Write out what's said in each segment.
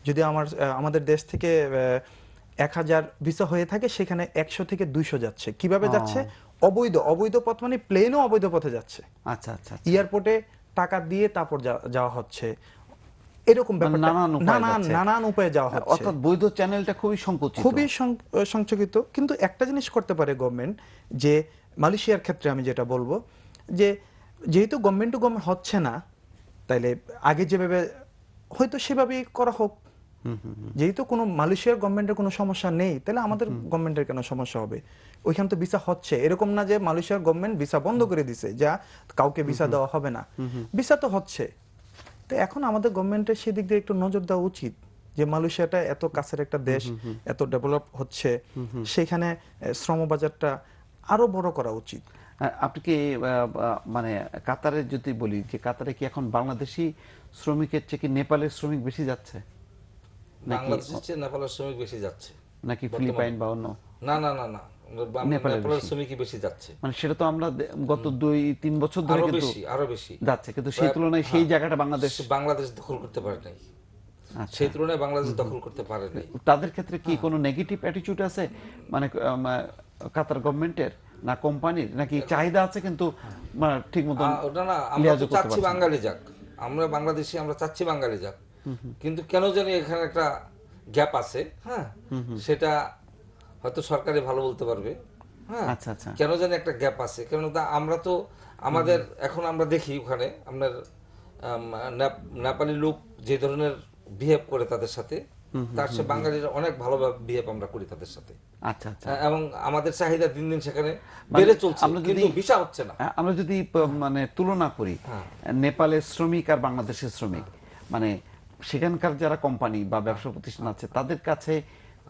যদি আমাদের দেশ থেকে 1000 ভিসা হয়ে থাকে, সেখানে 100 থেকে 200 যাচ্ছে। কিভাবে যাচ্ছে? অবৈধ। অবৈধ পথ মানে প্লেনও অবৈধ পথে যাচ্ছে। আচ্ছা আচ্ছা আচ্ছা। এয়ারপোর্টে টাকা দিয়ে তারপর যাওয়া হচ্ছে, এরকম মানে ব্যাপারটা নানান উপায়ে যাচ্ছে, নানান উপায়ে যাওয়া হচ্ছে। অর্থাৎ বৈধ চ্যানেলটা খুবই সংকুচিত। খুবই সংকুচিত। কিন্তু একটা জিনিস করতে পারে গভর্নমেন্ট, যে মালয়েশিয়ার ক্ষেত্রে আমি যেটা বলবো, যে যেহেতু গভর্নমেন্ট টু গভর্নমেন্ট হচ্ছে না, তাইলে আগে যেভাবে হয়তো সেভাবেই করা হোক। যেহেতু কোনো মালয়েশিয়ার গভর্নমেন্টের কোনো সমস্যা নেই, তাহলে আমাদের গভর্নমেন্টের কেন সমস্যা হবে? ওইখানে তো ভিসা হচ্ছে, এরকম না যে মালয়েশিয়ার গভর্নমেন্ট ভিসা বন্ধ করে দিছে, যা কাউকে ভিসা দেওয়া হবে না। ভিসা তো হচ্ছে। তো এখন আমাদের গভর্নমেন্টের সেদিক দিয়ে একটু নজর দেওয়া উচিত, যে মালয়েশিয়াটা এত কাছের একটা দেশ, এত ডেভেলপ হচ্ছে, সেখানে শ্রমবাজারটা আরো বড় করা উচিত। আপনি কি মানে কাতারে যদি বলি, যে কাতারে কি এখন বাংলাদেশি শ্রমিকের চেয়ে কি নেপালের শ্রমিক বেশি যাচ্ছে, নাকি বাংলাদেশের চেয়ে নেপালের শ্রমিক বেশি যাচ্ছে নাকি ফিলিপাইন বা অন্য? না না না না, নেপালের নেপালের বেশি। শ্রমিকই বেশি যাচ্ছে। মানে সেটা তো আমরা গত 2-3 বছর ধরে আরো কিন্তু বেশি, আরো বেশি যাচ্ছে, কিন্তু সেই তুলনায় সেই জায়গাটা বাংলাদেশ বাংলাদেশ দখল করতে পারে নাই। আচ্ছা। সেই তুলনায় বাংলাদেশ দখল করতে পারে নাই। তাদের ক্ষেত্রে কি কোনো নেগেটিভ অ্যাটিটিউড আছে, মানে কাতার গভর্নমেন্টের না কোম্পানির, নাকি চাহিদা আছে কিন্তু মানে ঠিক মতো ওটা না, আমরা তো চাচ্ছি বাঙালি যাক, আমরা বাংলাদেশি, আমরা চাচ্ছি বাঙালি যাক, কিন্তু কেন জানি এখানে একটা গ্যাপ আছে। হ্যাঁ, সেটা হয়তো সরকারি ভালো বলতে পারবে। হ্যাঁ, আচ্ছা আচ্ছা। কেন জানি একটা গ্যাপ আছে, কেন আমরা তো আমাদের এখন আমরা দেখি ওখানে আপনার নেপালি লোক যে ধরনের বিহেভ করে তাদের সাথে, তার সে বাঙালিরা অনেক ভালো বিহেভ আমরা করি তাদের সাথে। আচ্ছা আচ্ছা। এবং আমাদের চাহিদা দিন দিন সেখানে বেড়ে চলছে, কিন্তু ভিসা হচ্ছে না। আমরা যদি মানে তুলনা করি নেপালের শ্রমিক আর বাংলাদেশের শ্রমিক, মানে সেখানকার যারা কোম্পানি বা ব্যবসা প্রতিষ্ঠান আছে, তাদের কাছে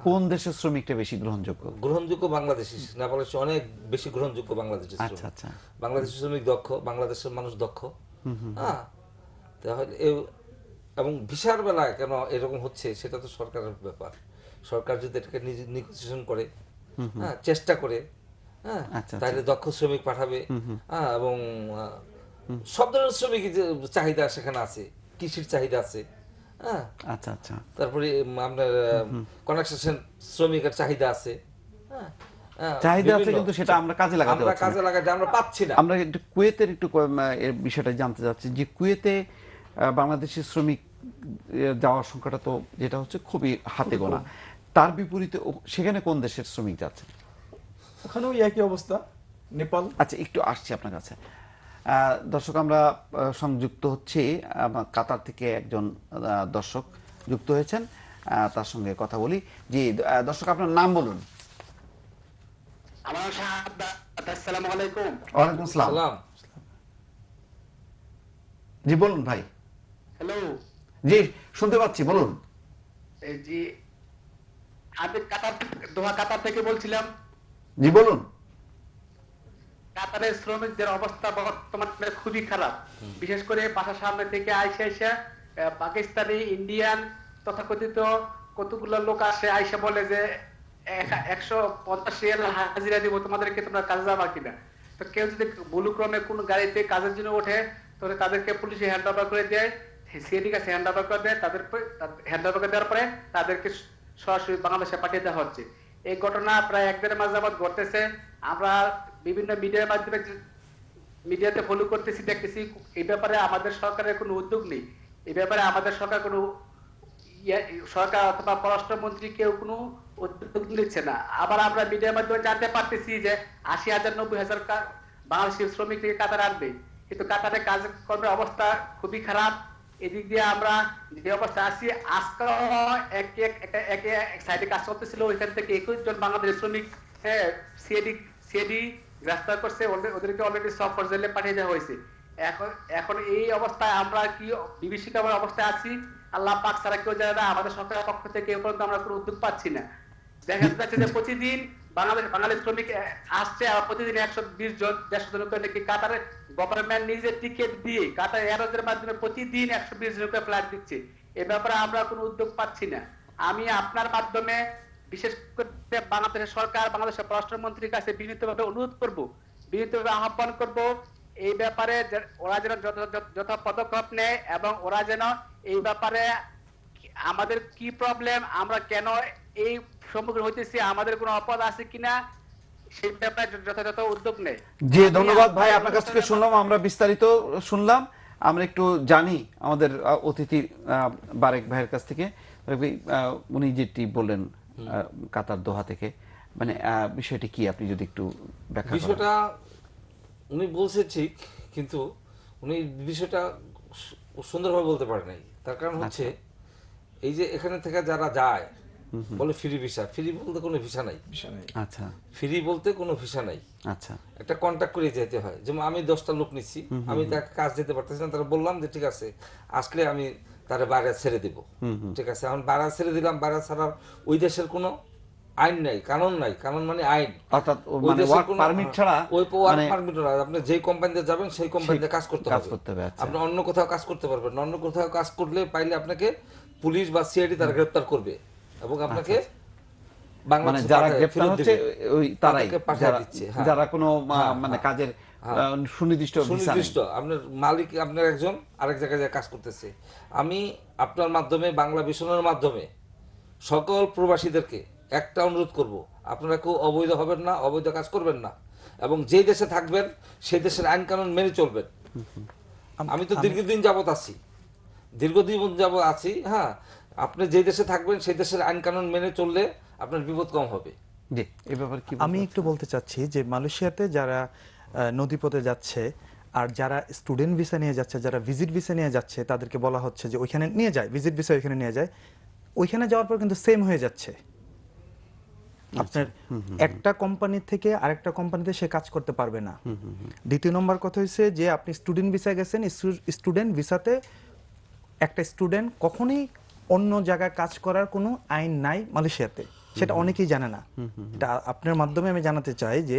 কোন দেশের শ্রমিকটা বেশি গ্রহণযোগ্য? গ্রহণযোগ্য বাংলাদেশি, নেপালের চেয়ে অনেক বেশি গ্রহণযোগ্য বাংলাদেশের শ্রমিক। আচ্ছা আচ্ছা। বাংলাদেশের শ্রমিক দক্ষ, বাংলাদেশের মানুষ দক্ষ। হ্যাঁ, তাহলে এবং ভিসার বেলায় কেন এরকম হচ্ছে সেটা তো সরকারের ব্যাপার। সরকার যদি এটাকে নিগোসিয়েশন করে, হ্যাঁ, চেষ্টা করে, হ্যাঁ, তাহলে দক্ষ শ্রমিক পাঠাবে। হ্যাঁ, এবং সব ধরনের শ্রমিক চাহিদা সেখানে আছে, কৃষির চাহিদা আছে। হ্যাঁ, আচ্ছা আচ্ছা। তারপরে আপনার কনস্ট্রাকশন শ্রমিকের চাহিদা আছে। হ্যাঁ, চাহিদা আছে, কিন্তু সেটা আমরা কাজে লাগাতে আমরা পারছি না। কাজে লাগাতে আমরা পাচ্ছি না। আমরা একটু কুয়েতের একটু এর বিষয়টা জানতে চাচ্ছি, যে কুয়েতে বাংলাদেশি শ্রমিক যাওয়ার সংখ্যাটা তো যেটা হচ্ছে খুবই হাতে গোনা, তার বিপরীতে সেখানে কোন দেশের শ্রমিক যাচ্ছে? ওখানেও একই অবস্থা, নেপাল। আচ্ছা, একটু আসছি আপনার কাছে। দর্শক, আমরা সংযুক্ত হচ্ছি, কাতার থেকে একজন দর্শক যুক্ত হয়েছেন, তার সঙ্গে কথা বলি। জি দর্শক, আপনার নাম বলুন। আমার শাহাদাত। আসসালামু আলাইকুম। ওয়ালাইকুম আসসালাম। সালাম। জি বলুন ভাই। হ্যালো। জি শুনতে পাচ্ছি, বলুন। জি, আমি দোহা কাতার থেকে বলছিলাম। জি বলুন। কাতারের শ্রমিকদের অবস্থা বর্তমানে খুবই খারাপ। বিশেষ করে বাসার সামনে থেকে আইসা পাকিস্তানি, ইন্ডিয়ান তথাকথিত কতগুলো লোক আসে, আইসা বলে যে 150 রিয়াল হাজিরা দিব তোমাদেরকে, তোমরা কাজে যাবা কিনা। তো কেউ যদি ভুলক্রমে কোন গাড়িতে কাজের জন্য ওঠে, তাহলে তাদেরকে পুলিশে হ্যান্ড ওভার করে দেয়, সিআইডি কাছে হ্যান্ড ওভার করে দেয়, তাদের হ্যান্ড ওভার করে দেওয়ার পরে তাদেরকে সরাসরি বাংলাদেশে পাঠিয়ে দেওয়া হচ্ছে। এই ঘটনা প্রায় 1-1.5 মাস যাবত ঘটতেছে। আমরা বিভিন্ন মিডিয়ার মাধ্যমে মিডিয়াতে ফলো করতেছি, দেখতেছি। এই ব্যাপারে আমাদের সরকারের কোনো উদ্যোগ নেই। এই ব্যাপারে আমাদের সরকার কোনো সরকার অথবা পররাষ্ট্রমন্ত্রী কেউ কোনো উদ্যোগ নিচ্ছে না। আবার আমরা মিডিয়ার মাধ্যমে জানতে পারতেছি যে 80,000-90,000 বাংলাদেশি শ্রমিক থেকে কাতার আসবে, কিন্তু কাতারে কাজকর্মের অবস্থা খুবই খারাপ। এদিক দিয়ে আমরা যে অবস্থা আছি, আজকে এক সাইডে কাজ করতেছিল, ওইখান থেকে 21 জন বাংলাদেশি শ্রমিক সিআইডি গ্রেফতার করছে, ওদেরকে অলরেডি সফর জেলে পাঠিয়ে দেওয়া হয়েছে। এখন এই অবস্থায় আমরা কি বিভীষিকাময় অবস্থায় আছি, আল্লাহ পাক ছাড়া কেউ জানে না। আমাদের সরকারের পক্ষ থেকে এ পর্যন্ত আমরা কোনো উদ্যোগ পাচ্ছি না। দেখা যাচ্ছে যে প্রতিদিন বাঙালি শ্রমিক আসছে, আর প্রতিদিন 120 জন 150 জন করে নাকি কাতারের গভর্নমেন্ট নিজে টিকিট দিয়ে কাতার এয়ারওয়েজের মাধ্যমে প্রতিদিন 120 জন করে ফ্লাইট দিচ্ছে। এ ব্যাপারে আমরা কোনো উদ্যোগ পাচ্ছি না। আমি আপনার মাধ্যমে বিশেষ করে বাংলাদেশের সরকার, বাংলাদেশের পররাষ্ট্রমন্ত্রীর কাছে বিনীতভাবে অনুরোধ করব, বিনীতভাবে আহ্বান করব, এই ব্যাপারে ওরা যেন যথা পদক্ষেপ নেয়, এবং ওরা যেন এই ব্যাপারে আমাদের কি প্রবলেম, আমরা কেন এই সম্মুখীন হইতেছি, আমাদের কোনো অপরাধ আছে কিনা সেই ব্যাপারে যথাযথ উদ্যোগ নেই। জি ধন্যবাদ ভাই, আপনার কাছ থেকে শুনলাম, আমরা বিস্তারিত শুনলাম। আমরা একটু জানি আমাদের অতিথি বারেক ভাইয়ের কাছ থেকে, উনি যেটি বললেন কাতার দোহা থেকে, মানে বিষয়টি কি আপনি যদি একটু ব্যাখ্যা করেন। বিষয়টা উনি বলছে ঠিক, কিন্তু উনি বিষয়টা সুন্দরভাবে বলতে পারে নাই। তার কারণ হচ্ছে এই যে এখানে থেকে যারা যায় বলে ফ্রি ভিসা, ফ্রি বলতে কোনো ভিসা নাই। আচ্ছা ফ্রি বলতে কোনো ভিসা নাই, আচ্ছা একটা কন্ট্যাক্ট করে যেতে হয়। যেমন আমি 10টা লোক নিচ্ছি, আমি তাকে কাজ দিতে পারতেছি না, তারা বললাম যে ঠিক আছে আসলে আমি তারা বাইরে ছেড়ে দিব, ঠিক আছে। এখন বাইরে ছেড়ে দিলাম, বাইরে ছাড়ার ওই দেশের কোনো আইন নাই, কানুন নাই, কানুন মানে আইন, অর্থাৎ ওই মানে দেশের ওয়ার্ক কোনো- পারমিট ছাড়া ওই ওয়ার্ক মানে পারমিট না, আপনি যেই কোম্পানিতে যাবেন সেই কোম্পানিতে কাজ করতে কাজ হবে। করতে হবে, আচ্ছা। আপনি অন্য কোথাও কাজ করতে পারবেন না, অন্য কোথাও কাজ করলে পাইলে আপনাকে পুলিশ বা সিআইডি তারা গ্রেফতার করবে এবং আপনাকে মানে বাংলাদেশে যারা পাঠায়, গ্রেফতার ফেরত হচ্ছে দিবে। ওই তারাই, তাদেরকে পাঠিয়ে যারা- দিচ্ছে, হ্যাঁ। যারা কোনো হ্যাঁ, মানে হ্যাঁ। কাজের হ্যাঁ। সুনির্দিষ্ট ভিসা নেই। সুনির্দিষ্ট আপনার মালিক, আপনার একজন আরেক জায়গায় যায় কাজ করতেছে। আমি আপনার মাধ্যমে, বাংলা ভিশনের মাধ্যমে সকল প্রবাসীদেরকে একটা অনুরোধ করব, আপনারা কেউ অবৈধ হবেন না, অবৈধ কাজ করবেন না, এবং যেই দেশে থাকবেন সেই দেশের আইন কানুন মেনে চলবেন। আমি তো দীর্ঘদিন যাবত আছি, হ্যাঁ। আপনি যে দেশে থাকবেন সেই দেশের আইন কানুন মেনে চললে আপনার বিপদ কম হবে। জি, এই ব্যাপারে কি আমি একটু বলতে চাচ্ছি যে মালয়েশিয়াতে যারা নদীপথে যাচ্ছে আর যারা স্টুডেন্ট ভিসা নিয়ে যাচ্ছে, যারা ভিজিট ভিসা নিয়ে যাচ্ছে, তাদেরকে বলা হচ্ছে যে ওইখানে নিয়ে যায়, ভিজিট ভিসা ওইখানে নিয়ে যায়, ওইখানে যাওয়ার পর কিন্তু সেম হয়ে যাচ্ছে। আপনার একটা কোম্পানি থেকে আরেকটা কোম্পানিতে সে কাজ করতে পারবে না। দ্বিতীয় নম্বর কথা হচ্ছে যে আপনি স্টুডেন্ট ভিসা গেছেন, স্টুডেন্ট ভিসাতে একটা স্টুডেন্ট কখনোই অন্য জায়গায় কাজ করার কোনো আইন নাই মালয়েশিয়াতে, সেটা অনেকেই জানে না। এটা আপনার মাধ্যমে আমি জানাতে চাই যে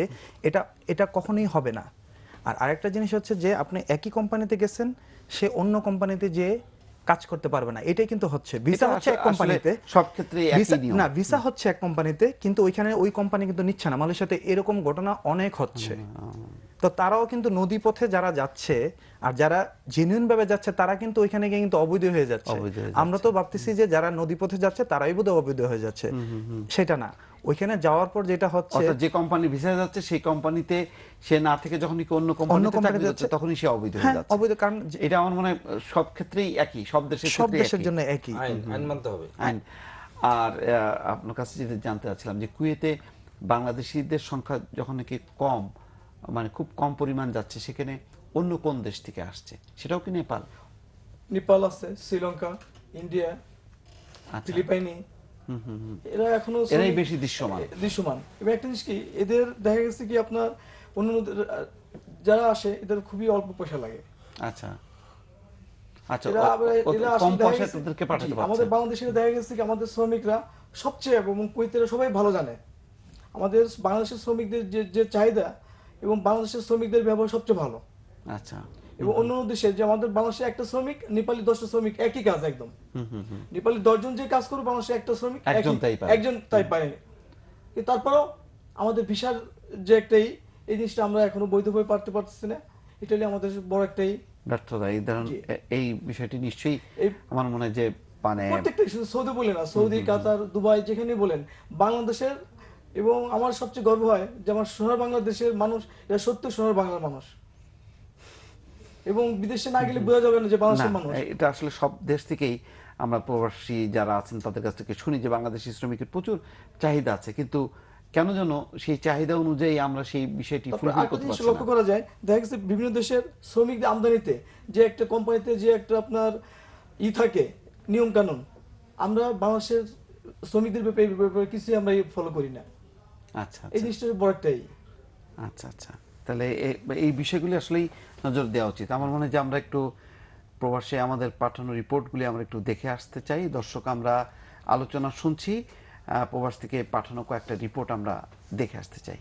এটা কখনোই হবে না। আর আরেকটা জিনিস হচ্ছে যে আপনি একই কোম্পানিতে গেছেন, সে অন্য কোম্পানিতে যে কাজ করতে পারবে না, এটাই কিন্তু হচ্ছে। ভিসা হচ্ছে এক কোম্পানিতে, সব ক্ষেত্রে একই নিয়ম। না ভিসা হচ্ছে এক কোম্পানিতে, কিন্তু ওইখানে ওই কোম্পানি কিন্তু নিচ্ছে না। মালয়েশিয়াতে এরকম ঘটনা অনেক হচ্ছে। তো তারাও কিন্তু নদী পথে যারা যাচ্ছে আর যারা জেনুইন ভাবে যাচ্ছে, তারা কিন্তু ওইখানে গিয়ে কিন্তু অবৈধ হয়ে যাচ্ছে। আমরা তো ভাবতেছি যে যারা নদী পথে যাচ্ছে তারাই বোধহয় অবৈধ হয়ে যাচ্ছে, সেটা না। ওইখানে যাওয়ার পর যেটা হচ্ছে, অর্থাৎ যে কোম্পানি ভিসা যাচ্ছে সেই কোম্পানিতে সে না থেকে যখন অন্য কোম্পানিতে চাকরি করছে তখনই সে অবৈধ হয়ে হ্যাঁ যাচ্ছে। অবৈধ, কারণ এটা আমার মনে হয় সব ক্ষেত্রেই একই, সব দেশের সব ক্ষেত্রেই দেশের একই। জন্য একই আইন মানতে হবে। আইন। আর আপনার কাছে যেটা জানতে চাচ্ছিলাম যে কুয়েতে বাংলাদেশিদের সংখ্যা যখন নাকি কম, মানে খুব কম পরিমাণ যাচ্ছে, সেখানে অন্য কোন দেশ থেকে আসছে, সেটাও কি নেপাল? নেপাল আছে, শ্রীলঙ্কা, ইন্ডিয়া, আচ্ছা। ফিলিপাইনি, এরা এখনো এরাই বেশি দৃশ্যমান। এবং একটা জিনিস কি, এদের দেখা গেছে কি আপনার অন্য যারা আসে এদের খুবই অল্প পয়সা লাগে। আচ্ছা আচ্ছা, এরা আসলে কম দেখা পয়সায় গেছে- তাদেরকে পাঠাতে জি, পারছে। আমাদের বাংলাদেশে দেখা গেছে কি আমাদের শ্রমিকরা সবচেয়ে, এবং কুয়েতেরা সবাই ভালো জানে আমাদের বাংলাদেশের শ্রমিকদের যে চাহিদা, এবং বাংলাদেশের শ্রমিকদের ব্যবহার সবচেয়ে ভালো। আচ্ছা। এবং অন্য দেশে যে আমাদের বাংলাদেশে একটা শ্রমিক, নেপালি 10টা শ্রমিক, একই কাজ একদম। নেপালি 10 জন যে কাজ করবে, বাংলাদেশে একটা শ্রমিক একজন তাই পায়। তারপরেও আমাদের ভিসার যে একটাই এই জিনিসটা আমরা এখনো বৈধভাবে পারতেছি না, এটা হলে আমাদের বড় একটাই ব্যর্থতা। এই ধরুন এই বিষয়টি নিশ্চয়ই আমার মনে হয় যে মানে প্রত্যেকটা, শুধু সৌদি বলে না, সৌদি, কাতার, দুবাই, যেখানে বলেন বাংলাদেশের, এবং আমার সবচেয়ে গর্ব হয় যে আমার সোনার বাংলাদেশের মানুষ, এরা সত্য সোনার বাংলার মানুষ, এবং বিদেশে না গেলে বোঝা যাবে না যে বাংলাদেশের মানুষ। এটা আসলে সব দেশ থেকেই আমরা প্রবাসী যারা আছেন তাদের কাছ থেকে শুনি যে বাংলাদেশি শ্রমিকের প্রচুর চাহিদা আছে, কিন্তু কেন যেন সেই চাহিদা অনুযায়ী আমরা সেই বিষয়টি ফুলফিল করতে পারছি লক্ষ্য না। করা যায়, দেখা গেছে বিভিন্ন দেশের শ্রমিকদের আমদানিতে যে একটা কোম্পানিতে যে একটা আপনার থাকে নিয়ম কানুন, আমরা বাংলাদেশের শ্রমিকদের ব্যাপারে কিছু আমরা ফলো করি না। আচ্ছা এই জিনিসটা বড় একটাই। আচ্ছা আচ্ছা, তাহলে এই বিষয়গুলি আসলেই নজর দেওয়া উচিত। আমার মনে হয় যে আমরা একটু প্রবাসে আমাদের পাঠানো রিপোর্টগুলি আমরা একটু দেখে আসতে চাই। দর্শক, আমরা আলোচনা শুনছি, প্রবাস থেকে পাঠানো কয়েকটা রিপোর্ট আমরা দেখে আসতে চাই।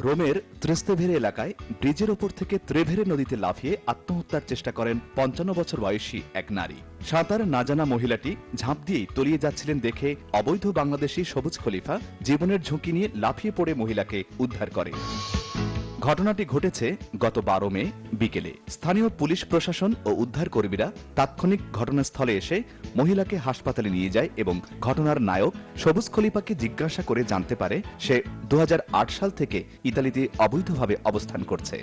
রোমের ত্রেস্তেভেরে এলাকায় ব্রিজের ওপর থেকে ত্রেভেরে নদীতে লাফিয়ে আত্মহত্যার চেষ্টা করেন 55 বছর বয়সী এক নারী। সাঁতার না জানা মহিলাটি ঝাঁপ দিয়েই তলিয়ে যাচ্ছিলেন দেখে অবৈধ বাংলাদেশি সবুজ খলিফা জীবনের ঝুঁকি নিয়ে লাফিয়ে পড়ে মহিলাকে উদ্ধার করে। ঘটনাটি ঘটেছে গত 12 মে বিকেলে। স্থানীয় পুলিশ প্রশাসন ও উদ্ধার কর্মীরা তাৎক্ষণিক ঘটনাস্থলে এসে মহিলাকে হাসপাতালে নিয়ে যায় এবং ঘটনার নায়ক সবুজ খলিফাকে জিজ্ঞাসা করে জানতে পারে সে 2008 সাল থেকে ইতালিতে অবৈধভাবে অবস্থান করছে।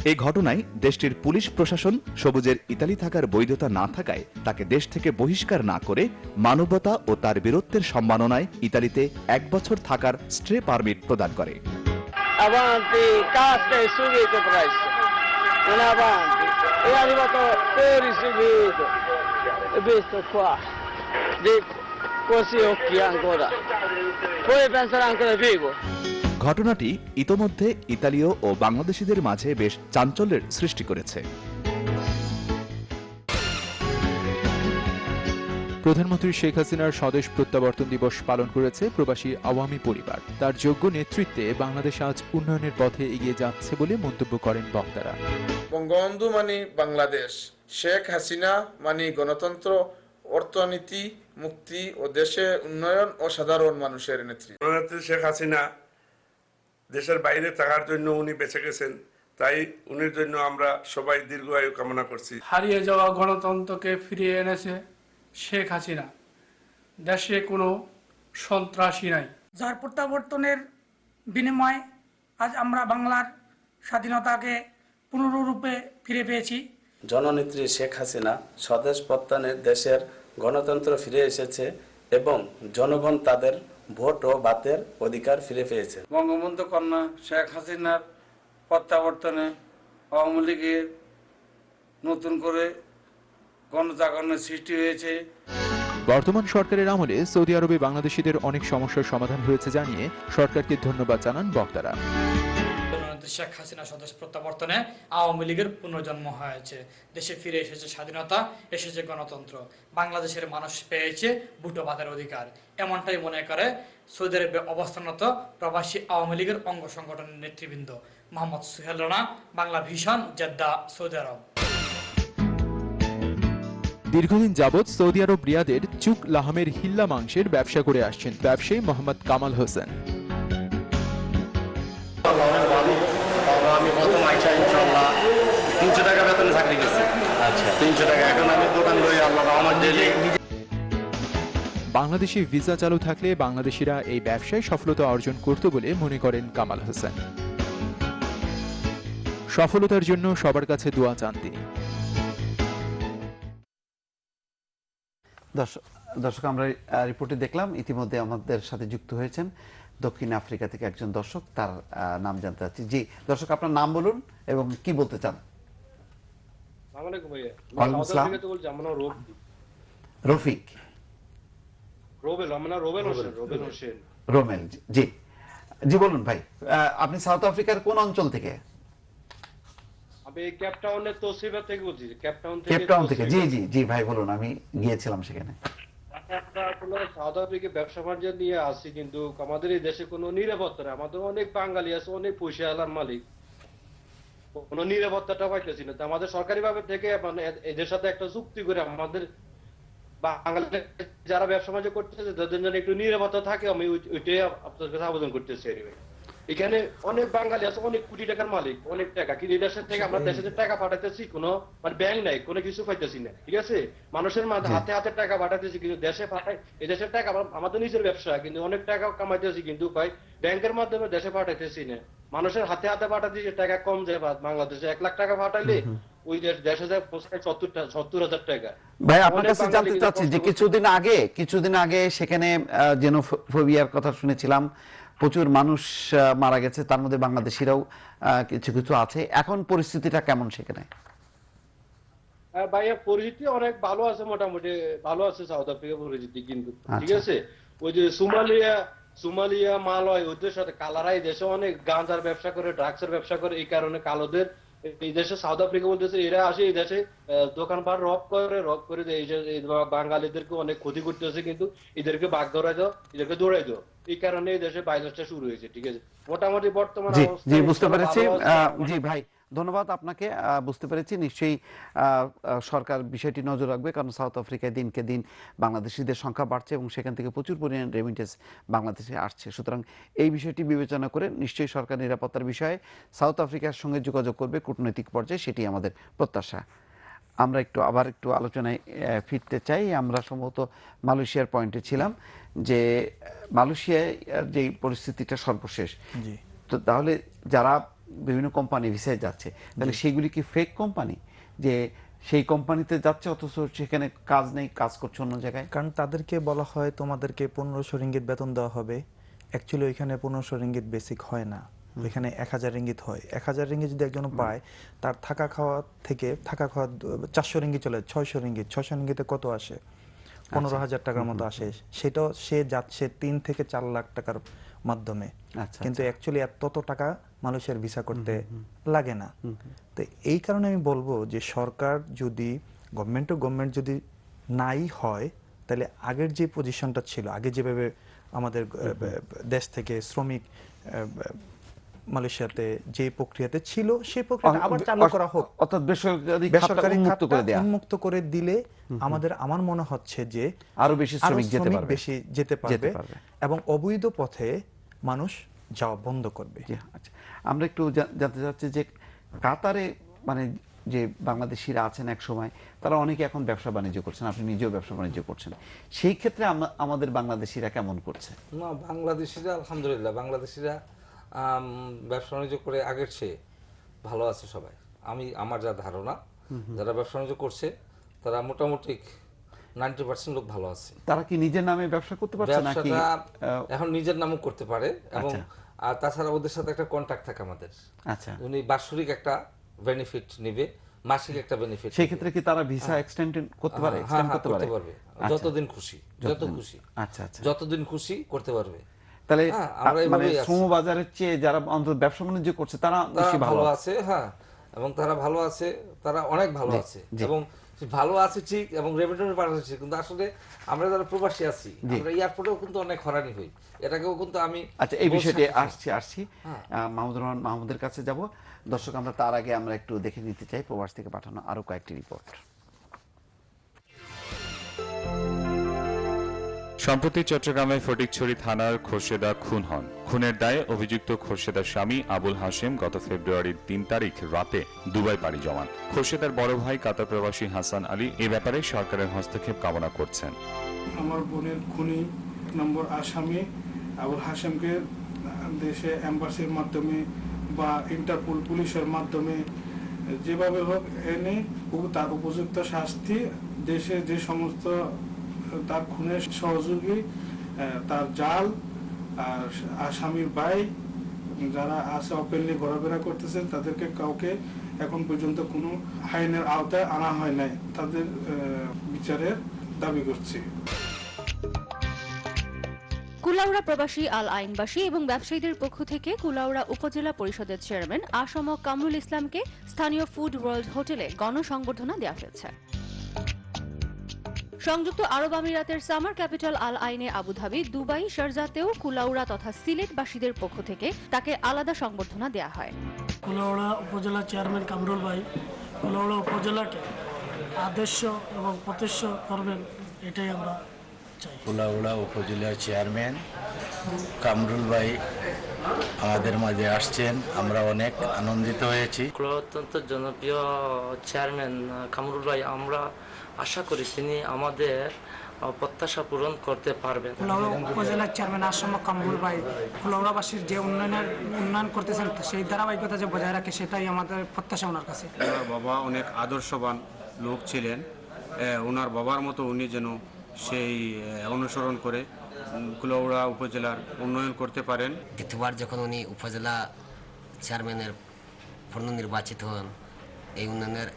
এই ঘটনায় দেশটির পুলিশ প্রশাসন সবুজের ইতালি থাকার বৈধতা না থাকায় তাকে দেশ থেকে বহিষ্কার না করে মানবতা ও তার বীরত্বের সম্মাননায় ইতালিতে 1 বছর থাকার স্টে পারমিট প্রদান করে। Avanti, casta e subito presto, in avanti, è arrivato per subito, e visto qua, dico, così occhi ancora, poi pensare ancora vivo. ঘটনাটি ইতোমধ্যে ইতালীয় ও বাংলাদেশিদের মাঝে বেশ চাঞ্চল্যের সৃষ্টি করেছে। প্রধানমন্ত্রী শেখ হাসিনার স্বদেশ প্রত্যাবর্তন দিবস পালন করেছে প্রবাসী আওয়ামী পরিবার। তার যোগ্য নেতৃত্বে বাংলাদেশ আজ উন্নয়নের পথে এগিয়ে যাচ্ছে বলে মন্তব্য করেন বক্তারা। বঙ্গবন্ধু মানি বাংলাদেশ, শেখ হাসিনা মানি গণতন্ত্র, অর্থনীতি, মুক্তি ও দেশে উন্নয়ন ও সাধারণ মানুষের নেত্রী। প্রধানমন্ত্রী শেখ হাসিনা দেশের বাইরে থাকার জন্য উনি বেঁচে গেছেন, তাই উনির জন্য আমরা সবাই দীর্ঘায়ু কামনা করছি। হারিয়ে যাওয়া গণতন্ত্রকে ফিরিয়ে এনেছে শেখ হাসিনা। দেশে কোনো সন্ত্রাসী নাই, যার প্রত্যাবর্তনের বিনিময়ে আজ আমরা বাংলার স্বাধীনতাকে পুনরূপে ফিরে পেয়েছি। জননেত্রী শেখ হাসিনা স্বদেশ প্রত্যানে দেশের গণতন্ত্র ফিরে এসেছে এবং জনগণ তাদের ভোট ও বাতের অধিকার ফিরে পেয়েছে। বঙ্গবন্ধু কন্যা শেখ হাসিনার প্রত্যাবর্তনে আওয়ামী লীগের নতুন করে গণজাগরণের সৃষ্টি হয়েছে। বর্তমান সরকারের আমলে সৌদি আরবে বাংলাদেশিদের অনেক সমস্যার সমাধান হয়েছে জানিয়ে সরকারকে ধন্যবাদ জানান বক্তারা। শেখ হাসিনা স্বদেশ প্রত্যাবর্তনে আওয়ামী লীগের পুনর্জন্ম হয়েছে, দেশে ফিরে এসেছে স্বাধীনতা, এসেছে গণতন্ত্র, বাংলাদেশের মানুষ পেয়েছে ভোটবাদের অধিকার, এমনটাই মনে করে সৌদি আরবে অবস্থানরত প্রবাসী আওয়ামী লীগের অঙ্গ সংগঠনের নেতৃবৃন্দ। Mohammad Suhel Rana, Bangla vision, Jeddah, Saudi Arab. দীর্ঘদিন যাবৎ সৌদি আরব রিয়াদের চুক লাহামের হিল্লা মাংসের ব্যবসা করে আসছেন ব্যবসায়ী মোহাম্মদ কামাল হোসেন। আমি প্রথম আইসা ইনশাআল্লাহ 300 টাকা বেতনে চাকরি করছি। আচ্ছা, 300 টাকা। এখন আমি দোকান লই, আল্লাহ আমার ডেইলি। বাংলাদেশি ভিসা চালু থাকলে বাংলাদেশিরা এই ব্যবসায় সফলতা অর্জন করত বলে মনে করেন কামাল হোসেন। সফলতার জন্য সবার কাছে দোয়া চান তিনি। দর্শক, আমরা রিপোর্টে দেখলাম ইতিমধ্যে আমাদের সাথে যুক্ত হয়েছেন দক্ষিণ আফ্রিকা থেকে একজন দর্শক, তার নাম জানতে চাচ্ছি। জি দর্শক, আপনার নাম বলুন এবং কি বলতে চান। রফিক, রোমেল, জি জি বলুন ভাই, আপনি সাউথ আফ্রিকার কোন অঞ্চল থেকে? আমি কেপটাউনের তোসিবা থেকে বলছি। কেপটাউন থেকে, জি জি জি ভাই বলুন, আমি গিয়েছিলাম সেখানে। আমরা সাউথ আফ্রিকা ব্যবসা বাণিজ্য নিয়ে আসছি, কিন্তু আমাদের এই দেশে কোনো নিরাপত্তা নেই। আমাদের অনেক বাঙালি আছে, অনেক পয়সা আলার মালিক, কোনো নিরাপত্তাটা পাইতেছি না। আমাদের সরকারি ভাবে থেকে মানে এদের সাথে একটা চুক্তি করে আমাদের বাঙালি যারা ব্যবসা বাণিজ্য করতেছে তাদের জন্য একটু নিরাপত্তা থাকে, আমি ওইটাই আপনার কাছে আবেদন করতেছি। এখানে অনেক বাঙালি আছে, অনেক কোটি টাকার মালিক, অনেক টাকা, কিন্তু এই দেশের থেকে আমরা দেশে টাকা পাঠাইতেছি, কোনো মানে ব্যাংক নাই, কোনো কিছু পাইতেছি না। ঠিক আছে, মানুষের হাতে হাতে টাকা পাঠাইতেছি, কিন্তু দেশে পাঠাই, এই দেশের টাকা আমাদের নিজের ব্যবসা, কিন্তু অনেক টাকা কামাইতেছি, কিন্তু ভাই ব্যাংকের মাধ্যমে দেশে পাঠাইতেছি না। মানুষের হাতে হাতে পাঠাতেছি, টাকা কম যায়। বাংলাদেশে 1 লাখ টাকা পাঠাইলে ওই দেশে যায় 70,000 টাকা। ভাই আপনার কাছে জানতে চাচ্ছি যে কিছুদিন আগে সেখানে জেনোফোবিয়ার কথা শুনেছিলাম, প্রচুর মানুষ মারা গেছে, তার মধ্যে বাংলাদেশিরাও কিছু কিছু আছে। এখন পরিস্থিতিটা কেমন সেখানে? ভাইয়া পরিস্থিতি অনেক ভালো আছে, মোটামুটি ভালো আছে সাউথ আফ্রিকা পরিস্থিতি, কিন্তু ঠিক আছে ওই যে সোমালিয়া মালয় ওদের সাথে কালারাই দেশে অনেক গাঁজার ব্যবসা করে, ড্রাগসের ব্যবসা করে, এই কারণে কালোদের এই দেশে সাউথ আফ্রিকা বলতেছে এরা আসে এই দেশে দোকানপাট রব করে এই বাঙালিদেরকে অনেক ক্ষতি করতেছে, কিন্তু এদেরকে বাগ ধরাই দাও, এদেরকে দৌড়াই দাও, এই কারণে এই দেশে ভাইরাসটা শুরু হয়েছে। ঠিক আছে, মোটামুটি বর্তমান জি বুঝতে পেরেছি। জি ভাই, ধন্যবাদ আপনাকে। বুঝতে পেরেছি নিশ্চয়ই সরকার বিষয়টি নজর রাখবে, কারণ সাউথ আফ্রিকায় দিনকে দিন বাংলাদেশিদের সংখ্যা বাড়ছে এবং সেখান থেকে প্রচুর পরিমাণ রেমিটেন্স বাংলাদেশে আসছে। সুতরাং এই বিষয়টি বিবেচনা করে নিশ্চয়ই সরকার নিরাপত্তার বিষয়ে সাউথ আফ্রিকার সঙ্গে যোগাযোগ করবে কূটনৈতিক পর্যায়ে, সেটি আমাদের প্রত্যাশা। আমরা আবার একটু আলোচনায় ফিরতে চাই। আমরা সম্ভবত মালয়েশিয়ার পয়েন্টে ছিলাম যে মালয়েশিয়ার যে পরিস্থিতিটা সর্বশেষ, তো তাহলে যারা বিভিন্ন কোম্পানি ভিসায় যাচ্ছে, তাহলে সেগুলি কি ফেক কোম্পানি, যে সেই কোম্পানিতে যাচ্ছে অথচ সেখানে কাজ নেই, কাজ করছে অন্য জায়গায়? কারণ তাদেরকে বলা হয় তোমাদেরকে 1500 রিঙ্গিত বেতন দেওয়া হবে, অ্যাকচুয়ালি ওইখানে 1500 রিঙ্গিত বেসিক হয় না, ওইখানে 1000 রিঙ্গিত হয়। 1000 রিঙ্গিত যদি একজন পায়, তার থাকা খাওয়া 400 রিঙ্গিত চলে, 600 রিঙ্গিত। 600 রিঙ্গিতে কত আসে? 15,000 টাকার মতো আসে। সেটাও সে যাচ্ছে 3 থেকে 4 লাখ টাকার মাধ্যমে, কিন্তু অ্যাকচুয়ালি তত টাকা মানুষের ভিসা করতে লাগে না। তো এই কারণে আমি বলবো যে সরকার যদি গভর্নমেন্ট টু গভর্নমেন্ট যদি নাই হয়, তাহলে আগের যে পজিশনটা ছিল, আগে যেভাবে আমাদের দেশ থেকে শ্রমিক মালয়েশিয়াতে যে প্রক্রিয়াতে ছিল, সেই প্রক্রিয়া আবার চালু করা হোক, অর্থাৎ বেসরকারি উন্মুক্ত করে দিলে আমার মনে হচ্ছে যে আরো বেশি শ্রমিক যেতে পারবে এবং অবৈধ পথে মানুষ যাওয়া বন্ধ করবে। আচ্ছা, আমরা একটু জানতে চাচ্ছি যে কাতারে মানে যে বাংলাদেশিরা আছেন এক সময়, তারা অনেকে এখন ব্যবসা বাণিজ্য করছেন, আপনি নিজেও ব্যবসা বাণিজ্য করছেন, সেই ক্ষেত্রে আমাদের বাংলাদেশিরা কেমন করছে? না, বাংলাদেশিরা আলহামদুলিল্লাহ, বাংলাদেশিরা ব্যবসা বাণিজ্য করে আগের চেয়ে ভালো আছে সবাই। আমার যা ধারণা, যারা ব্যবসা বাণিজ্য করছে তারা মোটামুটি 90% লোক ভালো আছে। তারা কি নিজের নামে ব্যবসা করতে পারছে নাকি? এখন নিজের নামও করতে পারে, এবং তাছাড়া ওদের সাথে একটা কন্ট্যাক্ট থাকে আমাদের। আচ্ছা, উনি বাৎসরিক একটা বেনিফিট নেবে, মাসিক একটা বেনিফিট। সেই ক্ষেত্রে কি তারা ভিসা এক্সটেন্ড করতে পারে? করতে পারবে, যতদিন খুশি, যতদিন খুশি করতে পারবে। তাহলে মানে শ্রমবাজারের চেয়ে যারা অন্তত ব্যবসা বাণিজ্য করছে তারা বেশি ভালো আছে। হ্যাঁ, এবং তারা ভালো আছে, তারা অনেক ভালো আছে, এবং ভালো আছে ঠিক, এবং রেমিটেন্স পাঠাচ্ছে। কিন্তু আসলে আমরা যারা প্রবাসী আছি, আমরা এয়ারপোর্টেও কিন্তু অনেক হয়রানি হই, এটাকেও কিন্তু আমি এই বিষয়টি আসছি মাহমুদুর রহমান মাহমুদের কাছে যাব। দর্শক, আমরা তার আগে আমরা একটু দেখে নিতে চাই প্রবাস থেকে পাঠানো আরো কয়েকটি রিপোর্ট। সম্প্রতি চট্টগ্রামের ফটিকছড়ি থানার খোরশেদা খুন হন। খুনের দায়ে অভিযুক্ত খোরশেদার স্বামী আবুল হাশেম গত ফেব্রুয়ারির 3 তারিখ রাতে দুবাই পাড়ি জমান। খোরশেদার বড় ভাই কাতার প্রবাসী হাসান আলী এ ব্যাপারে সরকারের হস্তক্ষেপ কামনা করছেন। আমার বোনের খুনি নম্বর আসামি আবুল হাশেমকে দেশে এম্বাসির মাধ্যমে বা ইন্টারপোল পুলিশের মাধ্যমে যেভাবে হোক এনে তার উপযুক্ত শাস্তি, দেশে যে সমস্ত তার খুনের সহযোগী, তার জাল আর আসামির ভাই যারা আছে ওপেনলি ঘোরাফেরা করতেছেন, তাদেরকে কাউকে এখন পর্যন্ত কোনো আইনের আওতায় আনা হয় নাই, তাদের বিচারের দাবি করছি। কুলাউড়া প্রবাসী আল আইনবাসী এবং ব্যবসায়ীদের পক্ষ থেকে কুলাউড়া উপজেলা পরিষদের চেয়ারম্যান আসম কামরুল ইসলামকে স্থানীয় ফুড ওয়ার্ল্ড হোটেলে গণসংবর্ধনা দেওয়া হয়েছে। সংযুক্ত আরব আমিরাতের সামার ক্যাপিটাল আল আইনে আবুধাবি, দুবাই, শারজাতেও কুলাউড়া তথা সিলেটবাসীদের পক্ষ থেকে তাকে আলাদা সংবর্ধনা দেওয়া হয়। কুলাউড়া উপজেলা চেয়ারম্যান কামরুল ভাই কুলাউড়া উপজেলাকে আদর্শ এবং প্রতিষ্ঠ করবেন, এটাই আমরা চাই। কুলাউড়া উপজেলা চেয়ারম্যান কামরুল ভাই আমাদের মাঝে আসছেন, আমরা অনেক আনন্দিত হয়েছি। অত্যন্ত জনপ্রিয় চেয়ারম্যান কামরুল ভাই, আমরা আশা করি তিনি আমাদের প্রত্যাশা পূরণ করতে পারবেন। কুলাউড়া উপজেলার চেয়ারম্যান আসম কামরুল ভাই কুলাউড়াবাসীর যে উন্নয়ন করতেছেন, সেই ধারাবাহিকতা যে বজায় রাখে, সেটাই আমাদের প্রত্যাশা ওনার কাছে। ওনার বাবা অনেক আদর্শবান লোক ছিলেন, ওনার বাবার মতো উনি যেন সেই অনুসরণ করে কুলাউড়া উপজেলার উন্নয়ন করতে পারেন। দ্বিতীয়বার যখন উনি উপজেলা চেয়ারম্যানের পুনর্নির্বাচিত হন, এই উন্নয়নের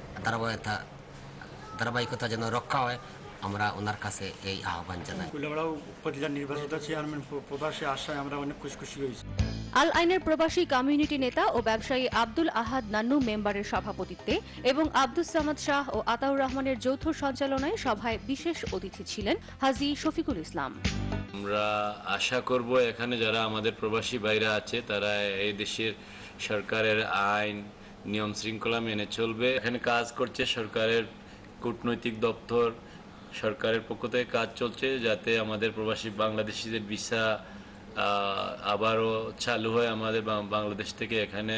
ধারাবাহিকতা যেন রক্ষা হয়, আমরা ওনার কাছে এই আহ্বান জানাই। কুলাউড়া উপজেলা নির্বাচিত চেয়ারম্যান প্রবাসী আসায় আমরা অনেক খুশি হয়েছি। আল আইনের প্রবাসী কমিউনিটি নেতা ও ব্যবসায়ী আব্দুল আহাদ নান্নু মেম্বারের সভাপতিত্বে এবং আব্দুস সামাদ শাহ ও আতাউর রহমানের যৌথ সঞ্চালনায় সভায় বিশেষ অতিথি ছিলেন হাজী শফিকুল ইসলাম। আমরা আশা করব এখানে যারা আমাদের প্রবাসী ভাইরা আছে, তারা এই দেশের সরকারের আইন নিয়ম শৃঙ্খলা মেনে চলবে। এখানে কাজ করছে সরকারের কূটনৈতিক দপ্তর, সরকারের পক্ষ থেকে কাজ চলছে যাতে আমাদের প্রবাসী বাংলাদেশিদের ভিসা আবারও চালু হয়, আমাদের বাংলাদেশ থেকে এখানে